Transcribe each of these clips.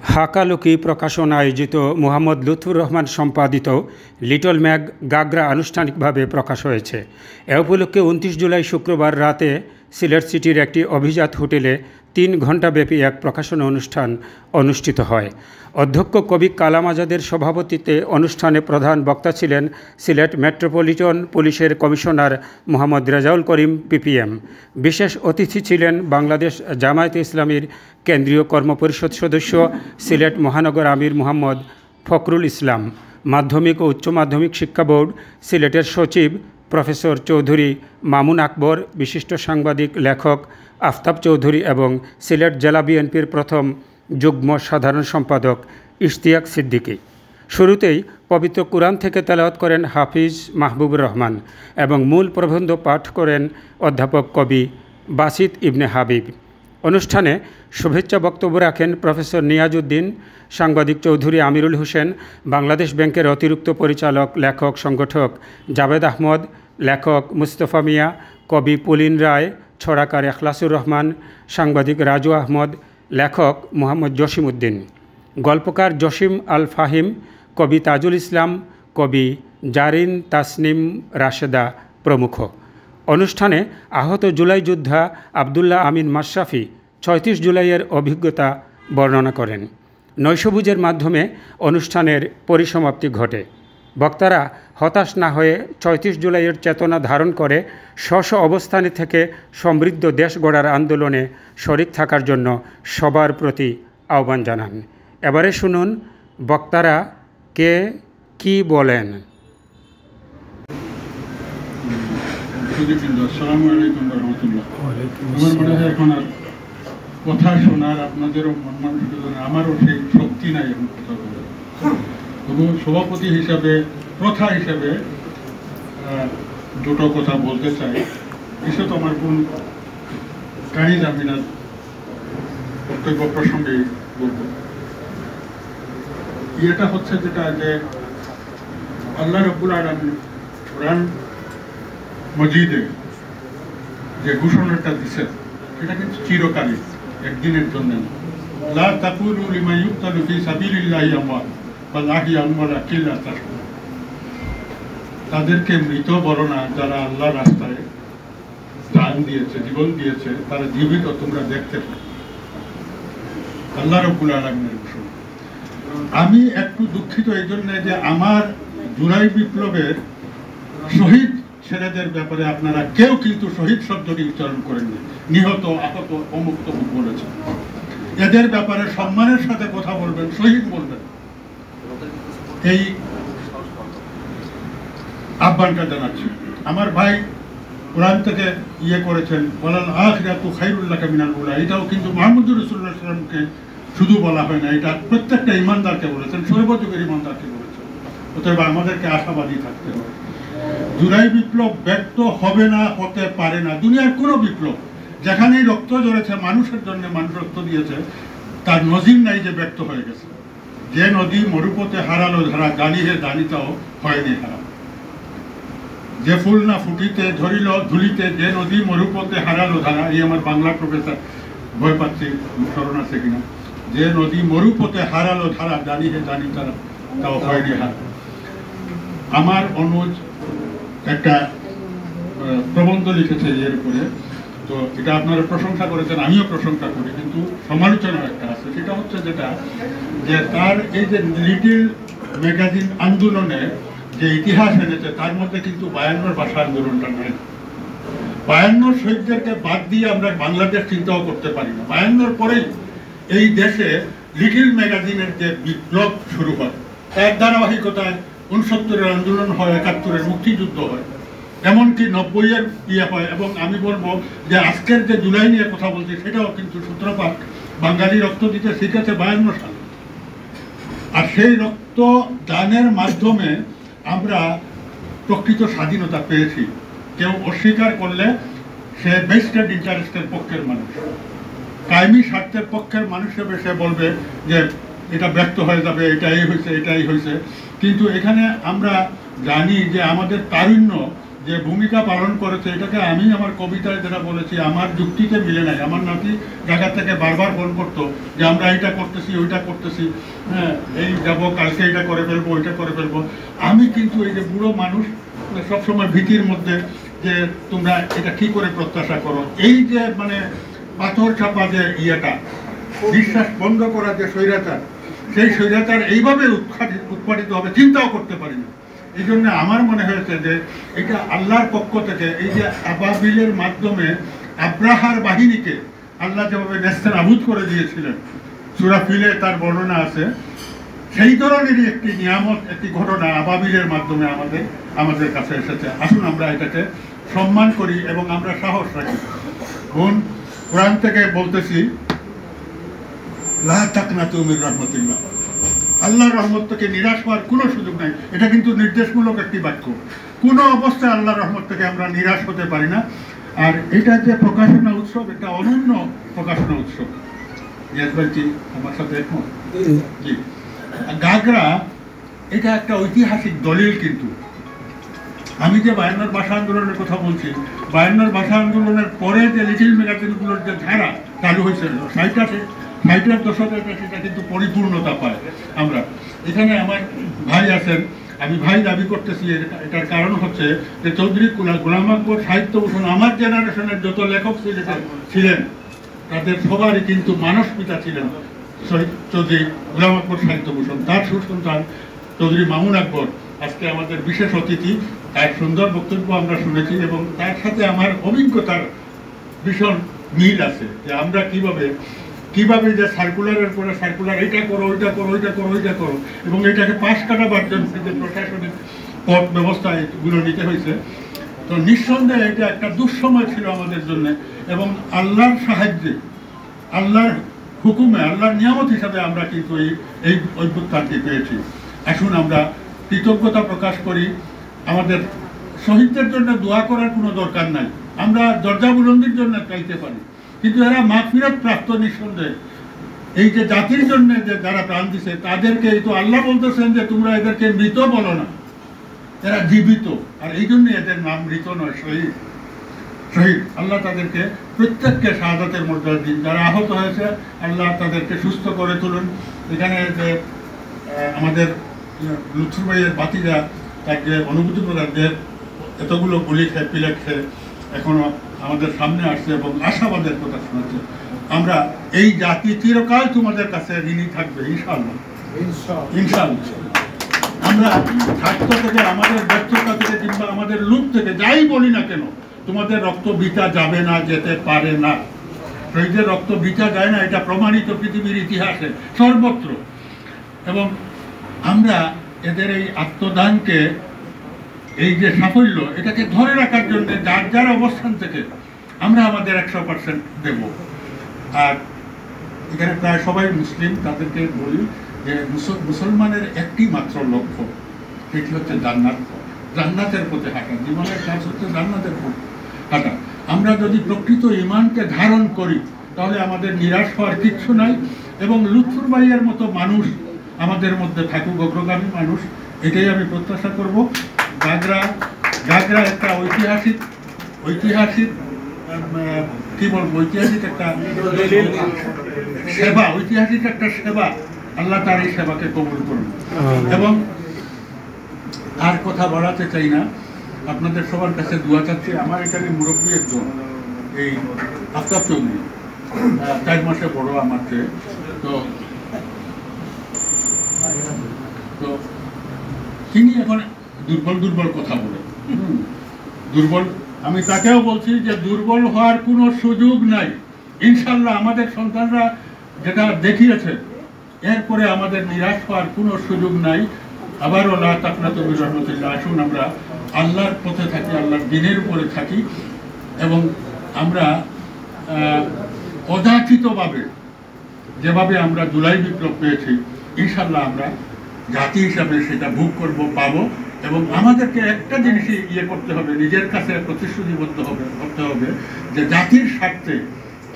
হাকালুকি প্রকাশন আয়োজিত মুহাম্মদ লুৎফুর রহমান সম্পাদিত লিটল ম্যাগ গাগরা আনুষ্ঠানিকভাবে প্রকাশ হয়েছে। এ উপলক্ষে 29 জুলাই শুক্রবার রাতে সিলেট সিটির একটি অভিজাত হোটেলে 3 ঘণ্টাব্যাপী এক প্রকাশনা অনুষ্ঠান অনুষ্ঠিত হয়। অধ্যক্ষ কবি কালাম আজাদের সভাপতিত্বে অনুষ্ঠানে প্রধান বক্তা ছিলেন সিলেট মেট্রোপলিটন পুলিশের কমিশনার মোহাম্মদ রেজাউল করিম পিপিএম। বিশেষ অতিথি ছিলেন বাংলাদেশ জামায়াতে ইসলামীর কেন্দ্রীয় কর্মপরিষদ সদস্য সিলেট মহানগর আমির মোহাম্মদ ফখরুল ইসলাম, মাধ্যমিক ও উচ্চ মাধ্যমিক শিক্ষা বোর্ড সিলেটের সচিব প্রফেসর চৌধুরী মামুন আকবর, বিশিষ্ট সাংবাদিক লেখক আফতাব চৌধুরী এবং সিলেট জেলা বিএনপির প্রথম যুগ্ম সাধারণ সম্পাদক ইশতিয়াক সিদ্দিকী। শুরুতেই পবিত্র কুরআন থেকে তেলাওয়াত করেন হাফিজ মাহবুবুর রহমান এবং মূল প্রবন্ধ পাঠ করেন অধ্যাপক কবি বাসিত ইবনে হাবিব। অনুষ্ঠানে শুভেচ্ছা বক্তব্য রাখেন প্রফেসর নিয়াজউদ্দিন, সাংবাদিক চৌধুরী আমিরুল হোসেন, বাংলাদেশ ব্যাংকের অতিরিক্ত পরিচালক লেখক সংগঠক জাভেদ আহমদ, লেখক মুস্তফা মিয়া, কবি পুলিন রায়, ছড়াকার এখলাসুর রহমান, সাংবাদিক রাজু আহমদ, লেখক মোহাম্মদ জসিম উদ্দিন, গল্পকার জসিম আল ফাহিম, কবি তাজুল ইসলাম, কবি জারিন তাসনিম রাশেদা প্রমুখ। অনুষ্ঠানে আহত জুলাই যোদ্ধা আবদুল্লাহ আমিন মাশরাফি ৩৬ জুলাইয়ের অভিজ্ঞতা বর্ণনা করেন। নৈশভোজের মাধ্যমে অনুষ্ঠানের পরিসমাপ্তি ঘটে। বক্তারা হতাশ না হয়ে ৩৬ জুলাইয়ের চেতনা ধারণ করে স্ব অবস্থানে থেকে সমৃদ্ধ দেশ গড়ার আন্দোলনে শরিক থাকার জন্য সবার প্রতি আহ্বান জানান। এবারে শুনুন বক্তারা কে কি বলেন। আসসালামু আলাইকুম ওয়া রাহমাতুল্লাহ। আমার মনে হয় এখন আর কথা শোনার আপনাদেরও মন মানসিকতা, আমারও সেই শক্তি নাই এখন কথা বলার। তবু সভাপতি হিসাবে, প্রথা হিসাবে দুটো কথা বলতে চাই। বিশেষত আমার কোন কানিজ আমি না বক্তব্য প্রসঙ্গে বলব। এটা হচ্ছে যেটা যে আল্লাহ রাব্বুল আলামিন কোরআন মজিদে যে ঘোষণাটা দিচ্ছে সেটা কিন্তু চিরকালীন, একদিনের জন্য না। লা তাকুলু লিমা ইউকতালু ফি সাবিলিল্লাহি আমওয়াত বাল আহইয়াউন ওয়ালাকিন লা তাশউরুন। তাদেরকে মৃত বলো না যারা আল্লাহর রাস্তায় প্রাণ দিয়েছে, জীবন দিয়েছে, তারা জীবিত তোমরা দেখতে পাও। আল্লাহ রাব্বুল আলামিনের ঘোষণা। আমি একটু দুঃখিত এই জন্য যে আমার জুলাই বিপ্লবের শহীদ ছেলেদের ব্যাপারে আপনারা কেউ কিন্তু শহীদ শব্দটি উচ্চারণ করেননি। নিহত, আহত, অমুক তমুক বলেছেন। এদের ব্যাপারে সম্মানের সাথে কথা বলবেন, শহীদ বলবেন, এই আহ্বানটা জানাচ্ছি। আমার ভাই কোরআন থেকে করেছেন ওয়ালাল আখিরাতু খায়রুল লাকা মিনাল উলা। এটাও কিন্তু মুহাম্মদুর রাসূলুল্লাহ সাল্লাল্লাহু আলাইহি ওয়াসাল্লামকে শুধু বলা হয় না, এটা প্রত্যেকটা ইমানদারকে বলেছেন, সর্বযুগের ইমানদারকে বলেছেন। অতএব আমাদেরকে আশাবাদী থাকতে হবে। জুলাই বিপ্লব ব্যর্থ হবে না, হতে পারে না। দুনিয়ার কোনো বিপ্লব যেখানেই রক্ত ঝরেছে, মানুষের জন্য মানুষ রক্ত দিয়েছে, তার নজির নাই যে ব্যর্থ হয়ে গেছে। যে নদী মরুপথে হারালো ধারা, গানিহে দানিতাও হয়নি হারা। যে ফুল না ফুটিতে ধরিল ধুলিতে, যে নদী মরুপথে হারালো ধারা। এই আমার বাংলা প্রফেসর, ভয় পাচ্ছি স্মরণ আছে কিনা। যে নদী মরুপথে হারালো ধারা, গানিহে দানিতাও তাও হয়নি হারা। আমার অনুজ একটা প্রবন্ধ লিখেছে এর উপরে, তো এটা আপনারা প্রশংসা করেছেন, আমিও প্রশংসা করি, কিন্তু সমালোচনা একটা আছে। সেটা হচ্ছে যেটা যে তার এই যে লিটল ম্যাগাজিন আন্দোলনে যে ইতিহাস এনেছে, তার মধ্যে কিন্তু 52 ভাষা আন্দোলনটা নেই। 52 শহীদদেরকে বাদ দিয়ে আমরা বাংলাদেশ চিন্তাও করতে পারি না। 52 পরেই এই দেশে লিটল ম্যাগাজিনের যে বিপ্লব শুরু হয়, এক ধারাবাহিকতায় 69-এর আন্দোলন হয়, 71-এর মুক্তিযুদ্ধ হয়, এমনকি 90-এর হয়। এবং আমি বলবো যে আজকের যে জুলাই নিয়ে কথা বলছি, সেটাও কিন্তু সূত্রপাত বাঙালি রক্ত দিতে শিখেছে 52 সালে। আর সেই রক্ত দানের মাধ্যমে আমরা প্রকৃত স্বাধীনতা পেয়েছি। কেউ অস্বীকার করলে সে বেস্টেড ইন্টারেস্টের পক্ষের মানুষ, কায়েমি স্বার্থের পক্ষের মানুষ হিসেবে সে বলবে যে এটা ব্যর্থ হয়ে যাবে, এটাই হয়েছে, এটাই হয়েছে। কিন্তু এখানে আমরা জানি যে আমাদের তারুণ্য যে ভূমিকা পালন করেছে, এটাকে আমি আমার কবিতায় যেটা বলেছি আমার যুক্তিতে মিলে নাই। আমার নাতি জায়গা থেকে বারবার ফোন করতো যে আমরা এইটা করতেছি ওইটা করতেছি, হ্যাঁ এই যাবো কালকে এটা করে ফেলবো ওইটা করে ফেলবো। আমি কিন্তু এই যে বুড়ো মানুষ সবসময় ভীতির মধ্যে যে তোমরা এটা কি করে প্রত্যাশা করো, এই যে মানে পাথর চাপা যে ইয়েটা, বিশ্বাস বন্ধ করা যে স্বৈরাচার, সেই স্বৈরাচার এইভাবে উৎপাদিত হবে চিন্তাও করতে পারি না। এই জন্য আমার মনে হয়েছে যে এটা আল্লাহর পক্ষ থেকে এই যে আবাবিলের মাধ্যমে আব্রাহার বাহিনীকে আল্লাহ যেভাবে নেস্তানাবুদ করে দিয়েছিলেন, সূরা ফিলে তার বর্ণনা আছে, সেই ধরনেরই একটি নিয়ামত, একটি ঘটনা আবাবিলের মাধ্যমে আমাদের কাছে এসেছে। আসুন আমরা এটাকে সম্মান করি এবং আমরা সাহস রাখি। কোরআন থেকে বলতেছি, লা তাকনাতু মির রাহমাতিল্লাহ, আল্লাহর রহমত থেকে নিরাশ হওয়ার কোনো সুযোগ নাই। এটা কিন্তু নির্দেশমূলক একটি বাক্য। কোনো অবস্থায় আল্লাহর রহমত থেকে আমরা নিরাশ হতে পারি না। আর এটা যে প্রকাশনা উৎসব, এটা অনন্য প্রকাশনা উৎসব। ইয়াসভাইজি আমার সাথে একমত? জি। গাগরা এটা একটা ঐতিহাসিক দলিল। কিন্তু আমি যে 52 ভাষা আন্দোলনের কথা বলছি, 52 ভাষা আন্দোলনের পরে যে লিটিল ম্যাগাজিনগুলোর যে ধারা চালু হয়েছিল 60-এর দশকে, সেটা কিন্তু পরিপূর্ণতা পায়। আমরা এখানে আমার ভাই আছেন, আমি ভাই দাবি করতেছি, এটার কারণ হচ্ছে যে চৌধুরী গোলাম আকবর সাহিত্যভূষণ আমার জেনারেশনের যত লেখক ছিলেন তাদের সবারই কিন্তু মানস পিতা ছিলেন চৌধুরী গোলাম আকবর সাহিত্যভূষণ। তার সুসন্তান চৌধুরী মামুন আকবর আজকে আমাদের বিশেষ অতিথি। তার সুন্দর বক্তব্য আমরা শুনেছি এবং তার সাথে আমার অভিজ্ঞতার ভীষণ মিল আছে যে আমরা কিভাবে যে সার্কুলারের পরে সার্কুলার, এইটা করো ওইটা করো ওইটা করো ওইটা করো, এবং এটাকে পাশ কাটাবার জন্য যে প্রশাসনিক পথ ব্যবস্থা এগুলো নিতে হয়েছে। তো নিঃসন্দেহে এটা একটা দুঃসময় ছিল আমাদের জন্য, এবং আল্লাহর সাহায্যে, আল্লাহর হুকুমে, আল্লাহর নিয়ামত হিসাবে আমরা কিন্তু এই অভ্যুত্থানটি পেয়েছি। আসুন আমরা কৃতজ্ঞতা প্রকাশ করি। আমাদের শহীদদের জন্য দোয়া করার কোনো দরকার নাই, আমরা দরজা বুলন্দির জন্য চাইতে পারি, কিন্তু এরা মাগফিরাত প্রাপ্ত নিঃসন্দেহে। এই যে জাতির জন্য যে যারা প্রাণ দিছে তাদেরকে এই তো আল্লাহ বলতেছেন যে তোমরা এদেরকে মৃত বলো না, এরা জীবিত। আর এই জন্য এদের নাম মৃত নয়, শহীদ। আল্লাহ তাদেরকে প্রত্যেককে শাহাদাতের মর্যাদা দিন। যারা আহত হয়েছে আল্লাহ তাদেরকে সুস্থ করে তুলুন। এখানে যে আমাদের লুৎফর ভাইয়ের বাতিরা, তার যে অনুভূতি প্রদান, যে এতগুলো গুলি খেয়ে পিলে খেয়ে এখনো আমাদের সামনে আসছে এবং আশাবাদের কথা শোনাচ্ছে, আমরা এই জাতি চিরকাল তোমাদের কাছে ঋণী থাকবে ইনশাআল্লাহ। আমরা স্বার্থ থেকে, আমাদের ব্যর্থতা থেকে কিংবা আমাদের লুপ থেকে যাই বলি না কেন, তোমাদের রক্ত বৃথা যাবে না, যেতে পারে না। শহীদের রক্ত বৃথা যায় না, এটা প্রমাণিত পৃথিবীর ইতিহাসে সর্বত্র। এবং আমরা এদের এই আত্মদানকে, এই যে সাফল্য, এটাকে ধরে রাখার জন্য যার যার অবস্থান থেকে আমরা আমাদের 100% দেব। আর এখানে প্রায় সবাই মুসলিম, তাদেরকে বলি যে মুসলমানের একটি মাত্র লক্ষ্য, সেটি হচ্ছে জান্নাতের পথে হাঁটা। জীবনের কাজ হচ্ছে জান্নাতের পথে হাঁটা। আমরা যদি প্রকৃত ঈমানকে ধারণ করি তাহলে আমাদের নিরাশ হওয়ার কিচ্ছু নাই। এবং লুৎফর ভাইয়ের মতো মানুষ আমাদের মধ্যে থাকুক, অগ্রগামী মানুষ, এটাই আমি প্রত্যাশা করব। গাগরা একটা ঐতিহাসিক কি বলবো, ঐতিহাসিক একটা সেবা, ঐতিহাসিক একটা সেবা। আল্লাহ তার এই সেবাকে কবুল করুন। এবং আর কথা বাড়াতে চাই না, আপনাদের সবার কাছে দোয়া চাচ্ছি। আমার এখানে মুরব্বী একজন, এই আফতাব চৌধুরী, 4 মাসে বড় আমার চেয়ে। তো তিনি এখন দুর্বল কথা বলে, দুর্বল। আমি তাকেও বলছি যে দুর্বল হওয়ার কোনো সুযোগ নাই। ইনশাল্লাহ আমাদের সন্তানরা যেটা দেখিয়েছে, এরপরে আমাদের নিরাশ হওয়ার কোনো সুযোগ নাই। আবারও লা তাকনাতু মির রাহমাতিল্লাহ। আসুন আমরা আল্লাহর পথে থাকি, আল্লাহর দ্বীনের উপরে থাকি, এবং আমরা অযাচিতভাবে যেভাবে আমরা জুলাই বিপ্লব পেয়েছি, ইনশাল্লাহ আমরা জাতি হিসাবে সেটা ভোগ করব, পাবো। এবং আমাদেরকে একটা জিনিসই করতে হবে, নিজের কাছে প্রতিশ্রুতিবদ্ধ করতে হবে যে জাতির স্বার্থে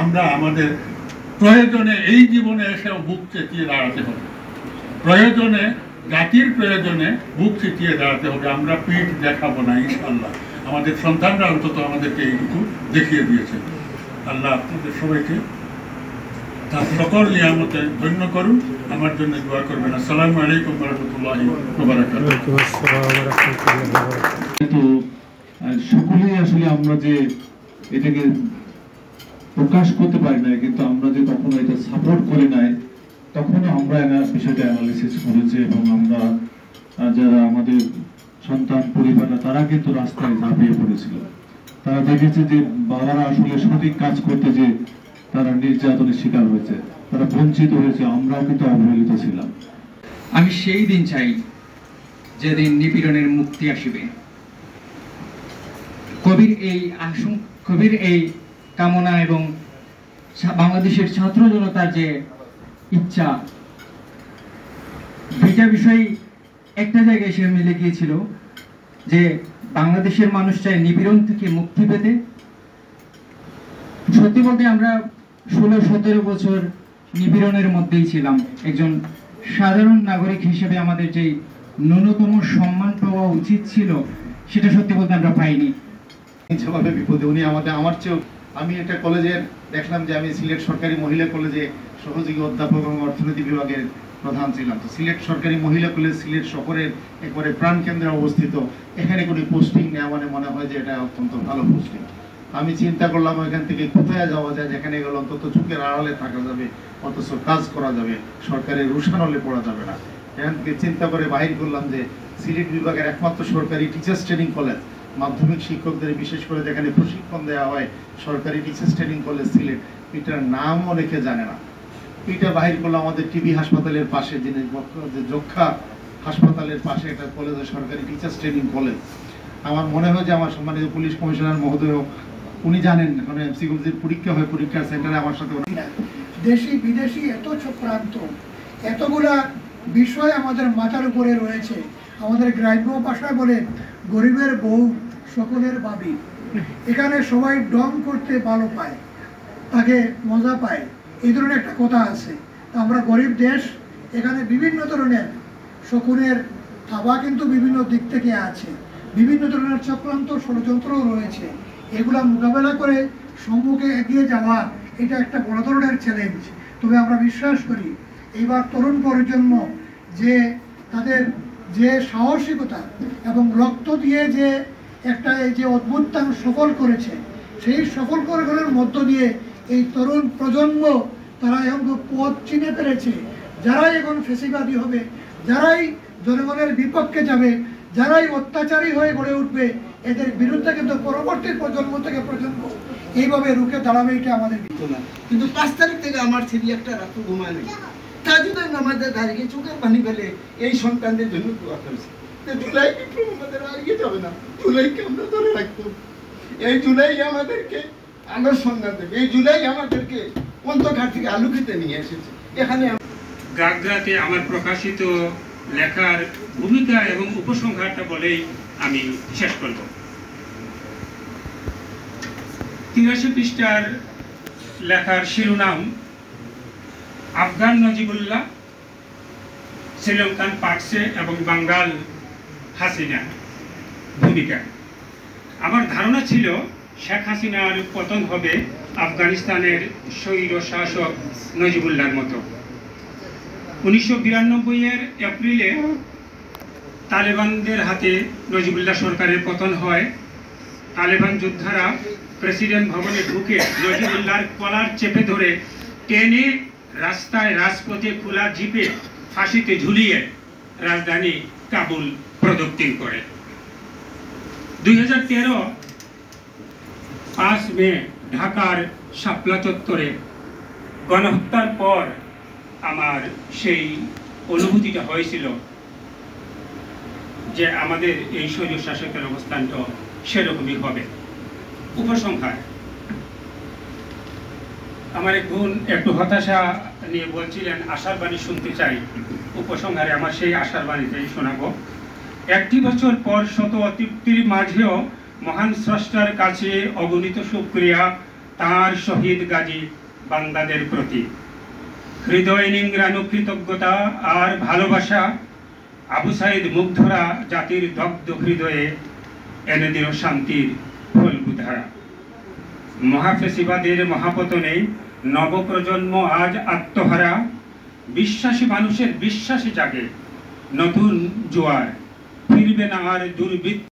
আমরা আমাদের প্রয়োজনে এই জীবনে এসেও বুক চেতিয়ে দাঁড়াতে হবে, জাতির প্রয়োজনে বুক চেতিয়ে দাঁড়াতে হবে। আমরা পিঠ দেখাবো না ইনশাল্লাহ। আমাদের সন্তানরা অন্তত আমাদেরকে এইটুকু দেখিয়ে দিয়েছে। আল্লাহ আপনাদের সবাইকে তার সকল নিয়ামতে ধন্য করুন। আমার জন্য দোয়া করবেন। আসসালামু আলাইকুম ওয়া রাহমাতুল্লাহি ওয়া বারাকাতুহু। তো সকলেই আসলে আমরা যে এটাকে প্রকাশ করতে পারি না, কিন্তু আমরা যে কখনো এটা সাপোর্ট করি নাই, তখনও আমরা বিষয়টা অ্যানালিসিস করেছি এবং আমরা যারা আমাদের সন্তান পরিবাররা তারা কিন্তু রাস্তায় ঝাঁপিয়ে পড়েছিল। তারা দেখেছে যে বাবারা আসলে সঠিক কাজ করতে যে তারা নির্যাতনের শিকার হয়েছে, তারা বঞ্চিত হয়েছে, আমরাও কিন্তু অবহেলিত ছিলাম। আমি সেই দিন চাই যেদিন নিপীড়নের মুক্তি আসিবে। কবির এই কামনা এবং বাংলাদেশের ছাত্র জনতার যে ইচ্ছা, দুইটা বিষয় একটা জায়গায় এসে মিলে গিয়েছিল, যে বাংলাদেশের মানুষ চায় নিপীড়ন থেকে মুক্তি পেতে। সত্যি বলতে আমরা 16-17 বছর নিপীড়নের মধ্যেই ছিলাম। একজন সাধারণ নাগরিক হিসেবে আমাদের যে ন্যূনতম সম্মান পাওয়া উচিত ছিল, সেটা সত্যি বলতে আমরা পাইনি। যেভাবে বিপদে উনি আমার চেয়েও, আমি একটা কলেজের দেখলাম যে আমি সিলেট সরকারি মহিলা কলেজে সহযোগী অধ্যাপক এবং অর্থনীতি বিভাগের প্রধান ছিলাম। তো সিলেট সরকারি মহিলা কলেজ সিলেট শহরের একবারে প্রাণকেন্দ্রে অবস্থিত। এখানে কোনো পোস্টিং নেওয়া মানে মনে হয় যে এটা অত্যন্ত ভালো পোস্টিং। আমি চিন্তা করলাম এখান থেকে কোথায় যাওয়া যায়, যেখানে গেলে অন্তত চোখের আড়ালে থাকা যাবে, অথচ কাজ করা যাবে, সরকারের রুশানলে পড়া যাবে না। এখান থেকে চিন্তা করে বাহির করলাম যে সিলেট বিভাগের একমাত্র সরকারি টিচার্স ট্রেনিং কলেজ, মাধ্যমিক শিক্ষকদের বিশেষ করে যেখানে প্রশিক্ষণ দেওয়া হয়, সরকারি টিচার্স ট্রেনিং কলেজ সিলেট, এটার নাম অনেকে জানে না। এটা বাহির করলাম আমাদের টিবি হাসপাতালের পাশে, যিনি যক্ষা হাসপাতালের পাশে একটা কলেজ, সরকারি টিচার্স ট্রেনিং কলেজ। আমার মনে হয় যে আমার সম্মানিত পুলিশ কমিশনার মহোদয় উনি জানেন, মানে এমসিকিউর পরীক্ষা হয়, পরীক্ষার সেন্টারে আমার সাথে দেশি বিদেশি এত চক্রান্ত, এতগুলা বিষয় আমাদের মাথার উপরে রয়েছে। আমাদের গ্রাম্য ভাষায় বলেন গরিবের বউ সকলের বাবি। এখানে সবাই ডং করতে ভালো পায়, তাকে মজা পায়, এই ধরনের একটা কথা আছে। আমরা গরিব দেশ, এখানে বিভিন্ন ধরনের শকুনের থাবা কিন্তু বিভিন্ন দিক থেকে আছে, বিভিন্ন ধরনের চক্রান্ত ষড়যন্ত্রও রয়েছে। এগুলা মোকাবেলা করে সম্মুখে এগিয়ে যাওয়া, এটা একটা বড় ধরনের চ্যালেঞ্জ। তবে আমরা বিশ্বাস করি এইবার তরুণ প্রজন্ম যে তাদের যে সাহসিকতা এবং রক্ত দিয়ে যে একটা এই যে অদ্ভুততান সফল করেছে, সেই সফল করার মধ্য দিয়ে এই তরুণ প্রজন্ম তারা এখন পথ চিনে পেরেছে। যারাই এখন ফেসিবাদী হবে, যারাই জনগণের বিপক্ষে যাবে, যারাই অত্যাচারী হয়ে গড়ে উঠবে, এদের বিরুদ্ধে কিন্তু পরবর্তী প্রজন্ম থেকে প্রজন্ম এইভাবে রুখে দাঁড়াবে। এটা আমাদের না, কিন্তু 5 তারিখ থেকে আমার ছেলে একটা রাত্র ঘুমায় নেই। তাজুদের নামাজে দাঁড়িয়ে চোখের পানি ফেলে এই সন্তানদের জন্য দোয়া করেছে। জুলাই বিপ্লব আমাদের হারিয়ে যাবে না, জুলাইকে আমরা ধরে রাখবো। এই জুলাই আমাদেরকে আলোর সন্ধান দেবে, এই জুলাই আমাদেরকে অন্তর্ঘাট থেকে আলু খেতে নিয়ে এসেছে। এখানে গাগরাতে আমার প্রকাশিত লেখার ভূমিকা এবং উপসংহারটা বলেই আমি শেষ করব। 83 পৃষ্ঠার লেখার শিরোনাম আফগান নজিবুল্লাহ, শ্রীলঙ্কান পাকসে এবং বাঙ্গাল হাসিনা ভূমিকা। আমার ধারণা ছিল শেখ হাসিনার পতন হবে আফগানিস্তানের স্বৈর শাসক নজিবুল্লাহর মতো। 1992 এপ্রিলে তালেবানদের হাতে নজিবুল্লাহ সরকারের পতন হয়। তালেবান যোদ্ধারা প্রেসিডেন্ট ভবনে ঢুকে নজিবুল্লাহর কলার চেপে ধরে টেনে রাস্তায় রাজপথে খোলা জিপে ফাঁসিতে ঝুলিয়ে রাজধানী কাবুল প্রদক্ষিণ করে। 2013 5 মে ঢাকার শাপলা চত্বরে গণহত্যার পর আমার সেই অনুভূতিটা হয়েছিল যে আমাদের এই স্বৈর শাসকের অবস্থানটা সেরকমই হবে। উপসংহার, আমার এক বোন একটু হতাশা নিয়ে বলছিলেন আশার বাণী শুনতে চাই। উপসংহারে আমার সেই আশার বাণীতেই শোনাবো। 1 বছর পর শত অতৃপ্তির মাঝেও মহান স্রষ্টার কাছে অগণিত শুকরিয়া তার শহীদ গাজী বান্দাদের প্রতি। হৃদয় নিংড়ানো কৃতজ্ঞতা আর ভালোবাসা আবু সাইদ মুগ্ধরা জাতির দগ্ধ হৃদয়ে এনে দিল শান্তির ফলগুধারা। মহাফেসিবাদের মহাপতনে নবপ্রজন্ম আজ আত্মহারা, বিশ্বাসী মানুষের বিশ্বাসী জাগে নতুন জোয়ার, ফিরবে না আর দুর্বৃত্ত।